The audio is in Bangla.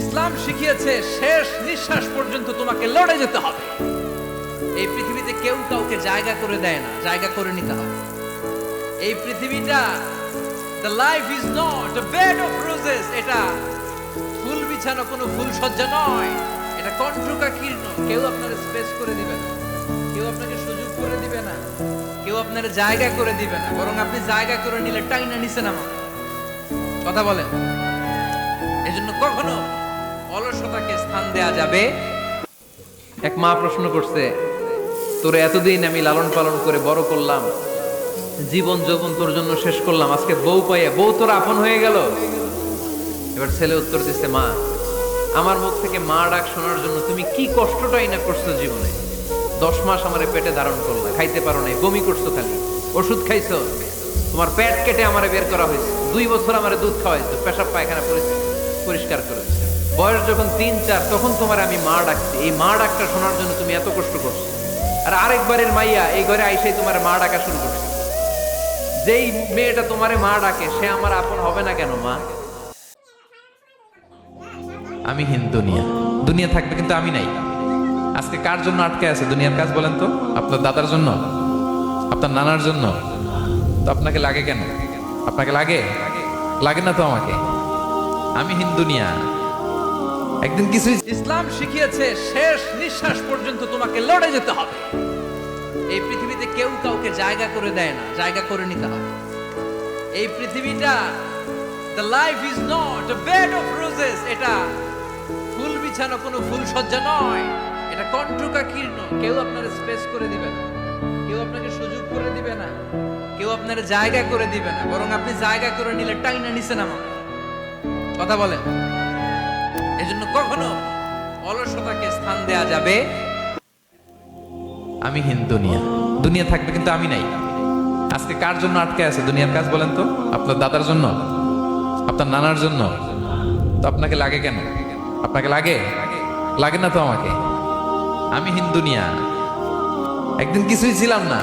ইসলাম শিখিয়েছে শেষ নিঃশ্বাস পর্যন্ত তোমাকে লড়ে যেতে হবে। এই পৃথিবীতে কেউ কাউকে জায়গা করে দেয় না, জায়গা করে নিতে হবে। এই পৃথিবীটা the life is not a bed of roses, এটা ফুল বিছানো কোনো ফুল সজ্জা নয়, এটা কণ্ঠকাকীর্ণ। কেউ আপনার স্পেস করে দিবে না, কেউ আপনাকে সুযোগ করে দিবে না, কেউ আপনার জায়গা করে দিবে না, বরং আপনি জায়গা করে নিলে টাইনা নিচে নামা। কথা বলেন। এজন্য কখনো অলসতাকে স্থান দেয়া যাবে। এক মা প্রশ্ন করছে, তোরে এতদিন আমি লালন পালন করে বড় করলাম, জীবন যৌবন তোর জন্য শেষ করলাম, আজকে বউ পাইয়া বউ তোর আপন হয়ে গেল। এবার ছেলে উত্তর দিচ্ছে, মা আমার মুখ থেকে মা ডাক শোনার জন্য তুমি কি কষ্টটাই না করছো জীবনে। 10 মাস আমারে পেটে ধারণ করলা, খাইতে পারো নাই, বমি করছো, খালি ওষুধ খাইছো, তোমার পেট কেটে আমারে বের করা হয়েছে, 2 বছর আমারে দুধ খাওয়াইছো, পেশাব পায়খানা পরিষ্কার করেছো। বয়স যখন 3-4 তখন তোমার আমি মা ডাকছি। এই মা ডাকটা শোনার জন্য তুমি এত কষ্ট করছো, আর আরেকবারের মাইয়া এই ঘরে আইসাই তোমার মা ডাকা শুরু করছে। যেই মেয়েটা তোমারে মা ডাকে সে আমার আপন হবে না কেন মা? আমি হীন দুনিয়া, দুনিয়া থাকবে কিন্তু আমি নাই। আজকে কার জন্য আটকে আছে দুনিয়ার কাজ বলেন তো? আপনার দাদার জন্য, আপনার নানার জন্য। তো আপনাকে লাগে কেন? আপনাকে লাগে? লাগে না তো আমাকে। আমি হীন দুনিয়া। একদিন কিছু ইসলাম শিখিয়েছে শেষ নিঃশ্বাস পর্যন্ত তোমাকে লড়ে যেতে হবে। এই পৃথিবীতে কেউ কাউকে জায়গা করে দেয় না, জায়গা করে নিতে হবে। এই পৃথিবীটা the life is not a bed of roses, এটা ফুল বিছানো কোনো ফুল সজ্জা নয়, এটা কণ্ঠকাকীর্ণ। কেউ আপনার স্পেস করে দিবে না, কেউ আপনাকে সুযোগ করে দিবে না, কেউ আপনার জায়গা করে দিবে না, বরং আপনি জায়গা করে নিলে টাইনা নিচে নামা। কথা বলেন। এজন্য কখনো অলসতাকে স্থান দেয়া যাবে। আমি হীন দুনিয়া, দুনিয়া থাকবে কিন্তু আমি নাই। আজকে কার জন্য আটকে আছে দুনিয়ার কাজ বলেন তো? আপনার দাদার জন্য, আপনার নানার জন্য। তো আপনাকে লাগে কেন? আপনাকে লাগে? লাগে না তো আমাকে। আমি হীন দুনিয়া। একদিন কিছুই ছিলাম না,